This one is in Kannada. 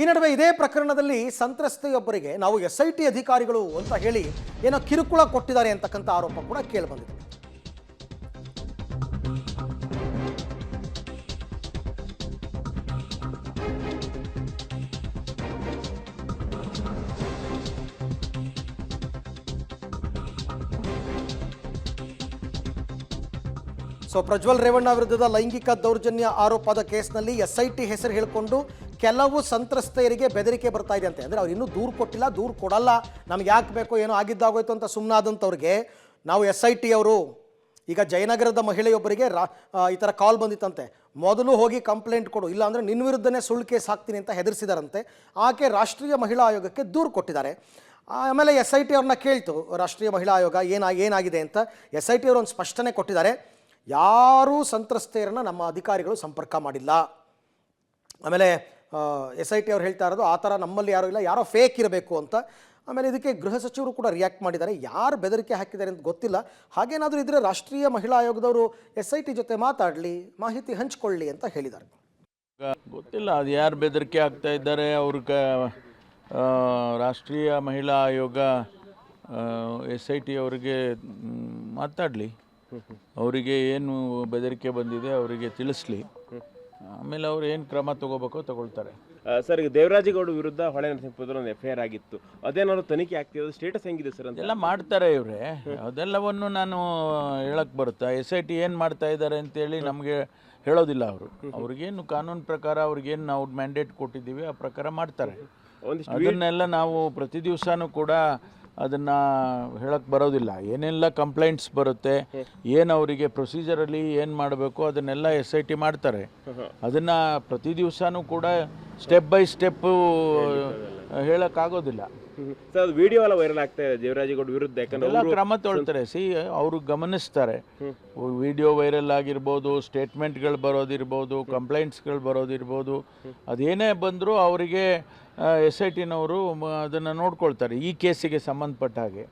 ಈ ನಡುವೆ ಇದೇ ಪ್ರಕರಣದಲ್ಲಿ ಸಂತ್ರಸ್ತೆಯೊಬ್ಬರಿಗೆ ನಾವು SIT ಅಧಿಕಾರಿಗಳು ಅಂತ ಹೇಳಿ ಏನೋ ಕಿರುಕುಳ ಕೊಟ್ಟಿದ್ದಾರೆ ಅಂತಕ್ಕಂಥ ಆರೋಪ ಕೂಡ ಕೇಳಿಬಂದಿದೆ. ಪ್ರಜ್ವಲ್ ರೇವಣ್ಣ ವಿರುದ್ಧದ ಲೈಂಗಿಕ ದೌರ್ಜನ್ಯ ಆರೋಪದ ಕೇಸ್ನಲ್ಲಿ SIT ಹೆಸರು ಹೇಳಿಕೊಂಡು ಕೆಲವು ಸಂತ್ರಸ್ತೆಯರಿಗೆ ಬೆದರಿಕೆ ಬರ್ತಾ ಇದೆ ಅಂತೆ. ಅಂದರೆ ಅವ್ರು ಇನ್ನೂ ದೂರು ಕೊಟ್ಟಿಲ್ಲ, ದೂರು ಕೊಡಲ್ಲ, ನಮ್ಗೆ ಯಾಕೆ ಬೇಕೋ ಏನೋ ಆಗಿದ್ದಾಗೋಯ್ತು ಅಂತ ಸುಮ್ಮನಾದಂಥವ್ರಿಗೆ ನಾವು SIT ಅವರು ಈಗ ಜಯನಗರದ ಮಹಿಳೆಯೊಬ್ಬರಿಗೆ ಈ ಥರ ಕಾಲ್ ಬಂದಿತ್ತಂತೆ. ಮೊದಲು ಹೋಗಿ ಕಂಪ್ಲೇಂಟ್ ಕೊಡು, ಇಲ್ಲಾಂದರೆ ನಿನ್ನ ವಿರುದ್ಧನೇ ಸುಳ್ಳು ಕೇಸ್ ಹಾಕ್ತೀನಿ ಅಂತ ಹೆದರಿಸಿದಾರಂತೆ. ಆಕೆ ರಾಷ್ಟ್ರೀಯ ಮಹಿಳಾ ಆಯೋಗಕ್ಕೆ ದೂರು ಕೊಟ್ಟಿದ್ದಾರೆ. ಆಮೇಲೆ SIT ಅವ್ರನ್ನ ಕೇಳ್ತು ರಾಷ್ಟ್ರೀಯ ಮಹಿಳಾ ಆಯೋಗ ಏನಾಗಿದೆ ಅಂತ. SIT ಅವರು ಒಂದು ಸ್ಪಷ್ಟನೆ ಕೊಟ್ಟಿದ್ದಾರೆ, ಯಾರೂ ಸಂತ್ರಸ್ತೆಯರನ್ನು ನಮ್ಮ ಅಧಿಕಾರಿಗಳು ಸಂಪರ್ಕ ಮಾಡಿಲ್ಲ. ಆಮೇಲೆ SIT ಅವ್ರು ಹೇಳ್ತಾ ಇರೋದು ಆ ಥರ ನಮ್ಮಲ್ಲಿ ಯಾರೂ ಇಲ್ಲ, ಯಾರೋ ಫೇಕ್ ಇರಬೇಕು ಅಂತ. ಆಮೇಲೆ ಇದಕ್ಕೆ ಗೃಹ ಸಚಿವರು ಕೂಡ ರಿಯಾಕ್ಟ್ ಮಾಡಿದ್ದಾರೆ. ಯಾರು ಬೆದರಿಕೆ ಹಾಕಿದ್ದಾರೆ ಅಂತ ಗೊತ್ತಿಲ್ಲ, ಹಾಗೇನಾದರೂ ಇದ್ದರೆ ರಾಷ್ಟ್ರೀಯ ಮಹಿಳಾ ಆಯೋಗದವರು SIT ಜೊತೆ ಮಾತಾಡಲಿ, ಮಾಹಿತಿ ಹಂಚ್ಕೊಳ್ಳಿ ಅಂತ ಹೇಳಿದ್ದಾರೆ. ಗೊತ್ತಿಲ್ಲ ಅದು ಯಾರು ಬೆದರಿಕೆ ಆಗ್ತಾ ಇದ್ದಾರೆ. ರಾಷ್ಟ್ರೀಯ ಮಹಿಳಾ ಆಯೋಗ SIT ಅವರಿಗೆ ಮಾತಾಡಲಿ, ಅವರಿಗೆ ಏನು ಬೆದರಿಕೆ ಬಂದಿದೆ ಅವರಿಗೆ ತಿಳಿಸ್ಲಿ, ಆಮೇಲೆ ಅವ್ರು ಏನು ಕ್ರಮ ತಗೋಬೇಕೋ ತಗೊಳ್ತಾರೆ. ಸರ್, ಈಗ ದೇವರಾಜೇಗೌಡ ವಿರುದ್ಧ ಹೊಳೆ ನರಸೀಪುರದಲ್ಲಿ ಒಂದು FIR ಆಗಿತ್ತು, ಅದೇನಾದ್ರು ತನಿಖೆ ಆಗ್ತಿರೋದು, ಸ್ಟೇಟಸ್ ಹೆಂಗಿದೆ ಸರ್ ಅಂತ? ಎಲ್ಲ ಮಾಡ್ತಾರೆ ಇವರೇ, ಅದೆಲ್ಲವನ್ನು ನಾನು ಹೇಳಕ್ಕೆ ಬರುತ್ತಾ? SIT ಏನು ಮಾಡ್ತಾ ಇದ್ದಾರೆ ಅಂತೇಳಿ ನಮಗೆ ಹೇಳೋದಿಲ್ಲ. ಅವ್ರಿಗೇನು ಕಾನೂನು ಪ್ರಕಾರ ಅವ್ರಿಗೇನು ನಾವು ಮ್ಯಾಂಡೇಟ್ ಕೊಟ್ಟಿದ್ದೀವಿ ಆ ಪ್ರಕಾರ ಮಾಡ್ತಾರೆ. ಅದನ್ನೆಲ್ಲ ನಾವು ಪ್ರತಿ ದಿವಸನೂ ಕೂಡ ಅದನ್ನು ಹೇಳಕ್ಕೆ ಬರೋದಿಲ್ಲ. ಏನೆಲ್ಲ ಕಂಪ್ಲೇಂಟ್ಸ್ ಬರುತ್ತೆ, ಏನು ಅವರಿಗೆ ಪ್ರೊಸೀಜರಲ್ಲಿ ಏನು ಮಾಡಬೇಕು ಅದನ್ನೆಲ್ಲ SIT ಮಾಡ್ತಾರೆ. ಅದನ್ನು ಪ್ರತಿ ದಿವಸನೂ ಕೂಡ ಸ್ಟೆಪ್ ಬೈ ಸ್ಟೆಪ್ಪು ಹೇಳೋಕ್ಕಾಗೋದಿಲ್ಲ. ಸರ್, ಅದು ವಿಡಿಯೋ ಎಲ್ಲ ವೈರಲ್ ಆಗ್ತಾ ಇದೆ ದೇವರಾಜೇಗೌಡ ವಿರುದ್ಧ, ಎಲ್ಲ ಕ್ರಮ ತೊಗೊಳ್ತಾರೆ. ಅವರು ಗಮನಿಸ್ತಾರೆ. ವಿಡಿಯೋ ವೈರಲ್ ಆಗಿರ್ಬೋದು, ಸ್ಟೇಟ್ಮೆಂಟ್ಗಳು ಬರೋದಿರ್ಬೋದು, ಕಂಪ್ಲೇಂಟ್ಸ್ಗಳು ಬರೋದಿರ್ಬೋದು, ಅದೇನೇ ಬಂದರೂ ಅವರಿಗೆ SITನವರು ಅದನ್ನು ನೋಡ್ಕೊಳ್ತಾರೆ ಈ ಕೇಸಿಗೆ ಸಂಬಂಧಪಟ್ಟ ಹಾಗೆ.